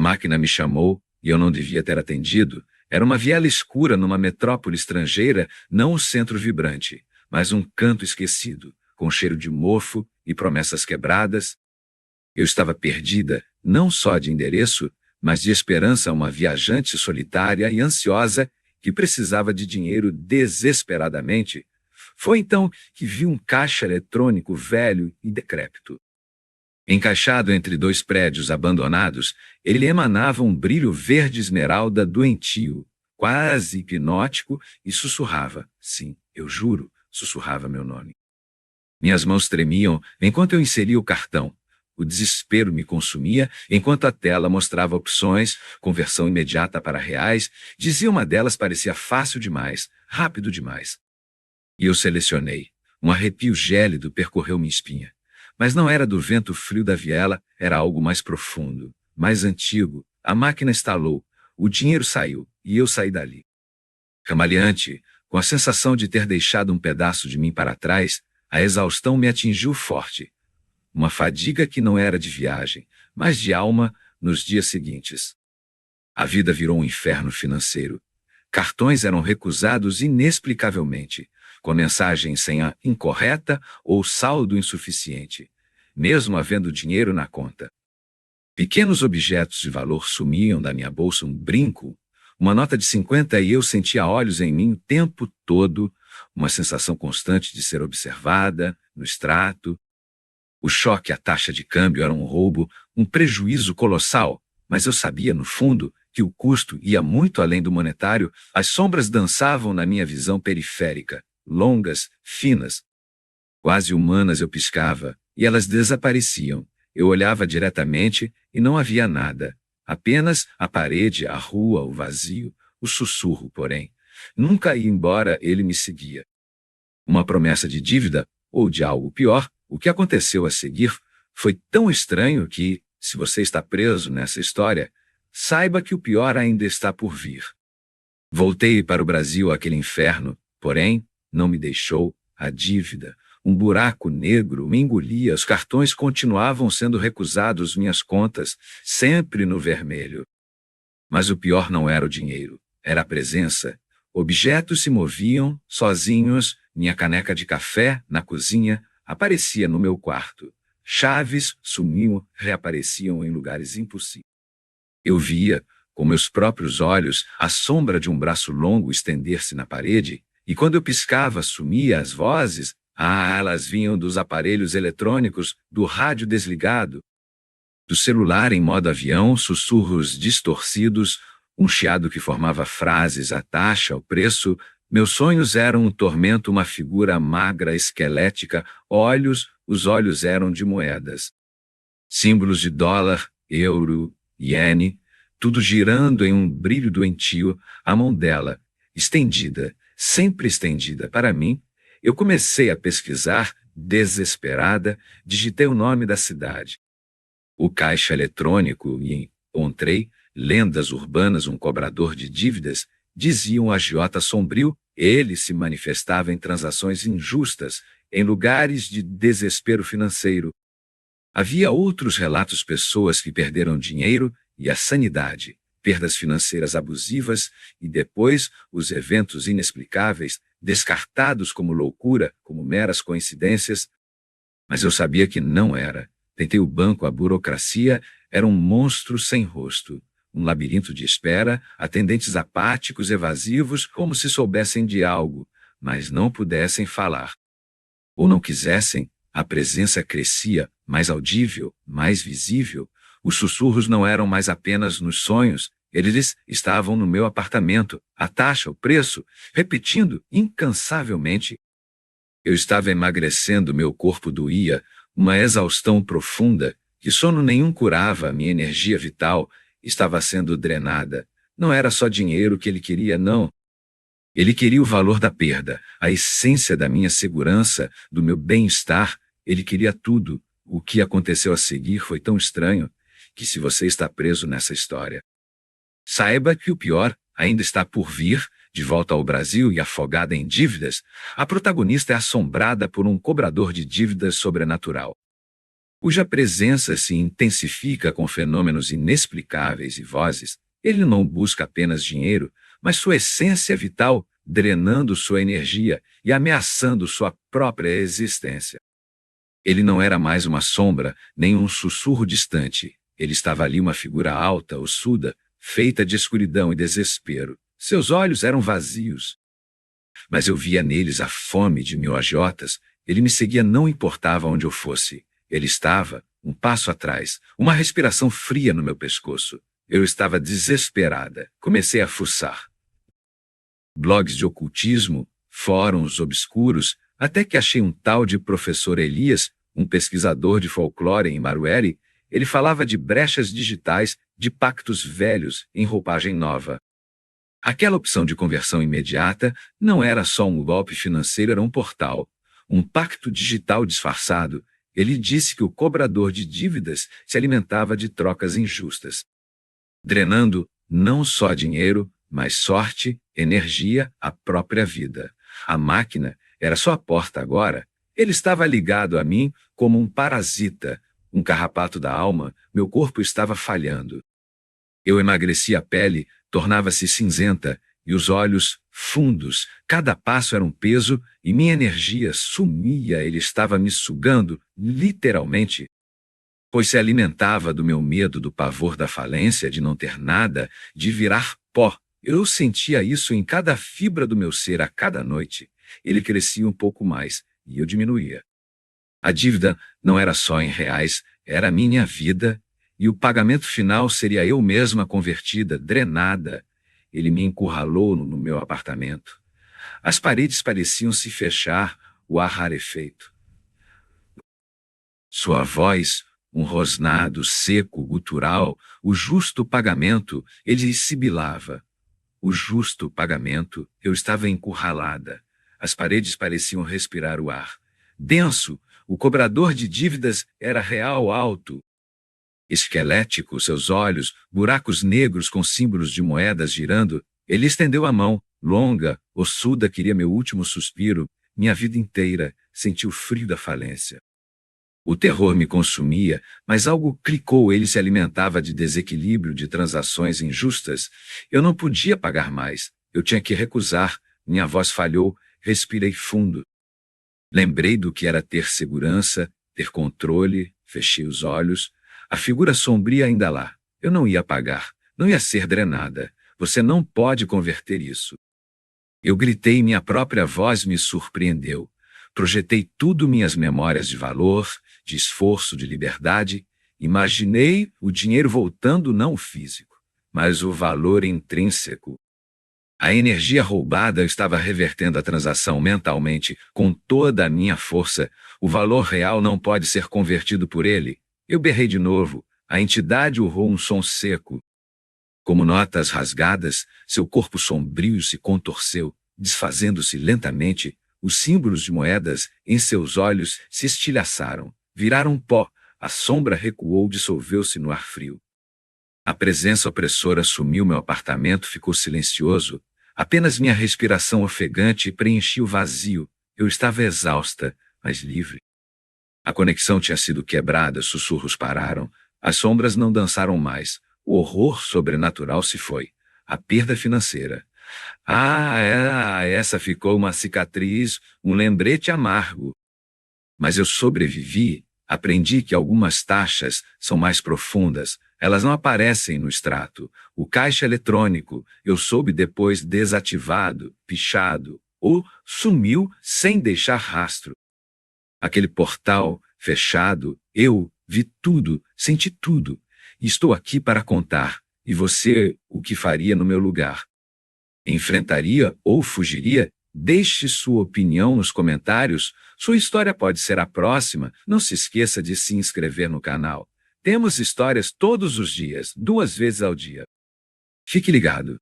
máquina me chamou e eu não devia ter atendido. Era uma viela escura numa metrópole estrangeira, não um centro vibrante, mas um canto esquecido, com cheiro de mofo e promessas quebradas. Eu estava perdida, não só de endereço, mas de esperança, uma viajante solitária e ansiosa que precisava de dinheiro desesperadamente. Foi então que vi um caixa eletrônico velho e decrépito. Encaixado entre dois prédios abandonados, ele emanava um brilho verde esmeralda doentio, quase hipnótico, e sussurrava. Sim, eu juro, sussurrava meu nome. Minhas mãos tremiam enquanto eu inseria o cartão. O desespero me consumia enquanto a tela mostrava opções, conversão imediata para reais. Dizia uma delas parecia fácil demais, rápido demais. E eu selecionei. Um arrepio gélido percorreu minha espinha. Mas não era do vento frio da viela, era algo mais profundo, mais antigo. A máquina estalou, o dinheiro saiu, e eu saí dali. Camaleante, com a sensação de ter deixado um pedaço de mim para trás, a exaustão me atingiu forte. Uma fadiga que não era de viagem, mas de alma nos dias seguintes. A vida virou um inferno financeiro. Cartões eram recusados inexplicavelmente, com mensagem em senha incorreta ou saldo insuficiente, mesmo havendo dinheiro na conta. Pequenos objetos de valor sumiam da minha bolsa, um brinco, uma nota de 50, e eu sentia olhos em mim o tempo todo, uma sensação constante de ser observada, no extrato. O choque à taxa de câmbio era um roubo, um prejuízo colossal, mas eu sabia, no fundo, que o custo ia muito além do monetário. As sombras dançavam na minha visão periférica, longas, finas. Quase humanas. Eu piscava, e elas desapareciam. Eu olhava diretamente e não havia nada. Apenas a parede, a rua, o vazio, o sussurro, porém. Nunca ia embora, ele me seguia. Uma promessa de dívida, ou de algo pior. O que aconteceu a seguir foi tão estranho que, se você está preso nessa história, saiba que o pior ainda está por vir. Voltei para o Brasil, aquele inferno, porém, não me deixou. A dívida, um buraco negro, me engolia. Os cartões continuavam sendo recusados, minhas contas, sempre no vermelho. Mas o pior não era o dinheiro, era a presença. Objetos se moviam, sozinhos. Minha caneca de café, na cozinha, aparecia no meu quarto. Chaves sumiam, reapareciam em lugares impossíveis. Eu via, com meus próprios olhos, a sombra de um braço longo estender-se na parede, e quando eu piscava, sumia as vozes. Elas vinham dos aparelhos eletrônicos, do rádio desligado, do celular em modo avião, sussurros distorcidos, um chiado que formava frases, a taxa, o preço. Meus sonhos eram um tormento, uma figura magra, esquelética, os olhos eram de moedas. Símbolos de dólar, euro, iene, tudo girando em um brilho doentio. A mão dela, estendida, sempre estendida para mim. Eu comecei a pesquisar, desesperada, digitei o nome da cidade. O caixa eletrônico, e encontrei lendas urbanas, um cobrador de dívidas, dizia um agiota sombrio. Ele se manifestava em transações injustas, em lugares de desespero financeiro. Havia outros relatos, pessoas que perderam dinheiro e a sanidade, perdas financeiras abusivas e depois os eventos inexplicáveis, descartados como loucura, como meras coincidências. Mas eu sabia que não era. Tentei o banco, a burocracia era um monstro sem rosto. Um labirinto de espera, atendentes apáticos, evasivos, como se soubessem de algo, mas não pudessem falar. Ou não quisessem. A presença crescia, mais audível, mais visível. Os sussurros não eram mais apenas nos sonhos, eles estavam no meu apartamento, a taxa, o preço, repetindo incansavelmente. Eu estava emagrecendo, meu corpo doía, uma exaustão profunda, que sono nenhum curava. A minha energia vital estava sendo drenada. Não era só dinheiro que ele queria, não. Ele queria o valor da perda, a essência da minha segurança, do meu bem-estar. Ele queria tudo. O que aconteceu a seguir foi tão estranho que, se você está preso nessa história, saiba que o pior ainda está por vir. De volta ao Brasil e afogada em dívidas, a protagonista é assombrada por um cobrador de dívidas sobrenatural. cuja presença se intensifica com fenômenos inexplicáveis e vozes. Ele não busca apenas dinheiro, mas sua essência vital, drenando sua energia e ameaçando sua própria existência. Ele não era mais uma sombra, nem um sussurro distante. Ele estava ali, uma figura alta, ossuda, feita de escuridão e desespero. Seus olhos eram vazios, mas eu via neles a fome de mil agiotas. Ele me seguia, não importava onde eu fosse. Ele estava, um passo atrás, uma respiração fria no meu pescoço. Eu estava desesperada. Comecei a fuçar blogs de ocultismo, fóruns obscuros, até que achei um tal de professor Elias, um pesquisador de folclore em Marueri. Ele falava de brechas digitais, de pactos velhos em roupagem nova. Aquela opção de conversão imediata não era só um golpe financeiro, era um portal, um pacto digital disfarçado. Ele disse que o cobrador de dívidas se alimentava de trocas injustas, drenando não só dinheiro, mas sorte, energia, a própria vida. A máquina era só a porta agora. Ele estava ligado a mim como um parasita, um carrapato da alma. Meu corpo estava falhando. Eu emagreci, a pele tornava-se cinzenta e os olhos fundos. Cada passo era um peso e minha energia sumia. Ele estava me sugando, literalmente, pois se alimentava do meu medo, do pavor da falência, de não ter nada, de virar pó. Eu sentia isso em cada fibra do meu ser a cada noite. Ele crescia um pouco mais e eu diminuía. A dívida não era só em reais, era a minha vida, e o pagamento final seria eu mesma convertida, drenada. Ele me encurralou no meu apartamento. As paredes pareciam se fechar, o ar rarefeito. Sua voz, um rosnado seco, gutural, o justo pagamento, ele sibilava. O justo pagamento, eu estava encurralada. As paredes pareciam respirar o ar. Denso, o cobrador de dívidas era real, alto. Esquelético, seus olhos, buracos negros com símbolos de moedas girando. Ele estendeu a mão, longa, ossuda, queria meu último suspiro. Minha vida inteira senti o frio da falência. O terror me consumia, mas algo clicou. Ele se alimentava de desequilíbrio, de transações injustas. Eu não podia pagar mais. Eu tinha que recusar. Minha voz falhou. Respirei fundo. Lembrei do que era ter segurança, ter controle. Fechei os olhos. A figura sombria ainda lá. Eu não ia pagar. Não ia ser drenada. Você não pode converter isso. Eu gritei. Minha própria voz me surpreendeu. Projetei tudo, minhas memórias de valor, de esforço, de liberdade. Imaginei o dinheiro voltando, não o físico, mas o valor intrínseco. A energia roubada estava revertendo a transação mentalmente, com toda a minha força. O valor real não pode ser convertido por ele. Eu berrei de novo. A entidade urrou um som seco. Como notas rasgadas, seu corpo sombrio se contorceu, desfazendo-se lentamente. Os símbolos de moedas em seus olhos se estilhaçaram, viraram pó. A sombra recuou, dissolveu-se no ar frio. A presença opressora sumiu, meu apartamento ficou silencioso. Apenas minha respiração ofegante preenchia o vazio. Eu estava exausta, mas livre. A conexão tinha sido quebrada, sussurros pararam. As sombras não dançaram mais. O horror sobrenatural se foi. A perda financeira. Essa ficou uma cicatriz, um lembrete amargo. Mas eu sobrevivi. Aprendi que algumas taxas são mais profundas. Elas não aparecem no extrato. O caixa eletrônico, eu soube depois, desativado, pichado, ou sumiu sem deixar rastro. Aquele portal fechado, eu vi tudo, senti tudo. E estou aqui para contar. E você, o que faria no meu lugar? Enfrentaria ou fugiria? Deixe sua opinião nos comentários. Sua história pode ser a próxima. Não se esqueça de se inscrever no canal. Temos histórias todos os dias, 2 vezes ao dia. Fique ligado.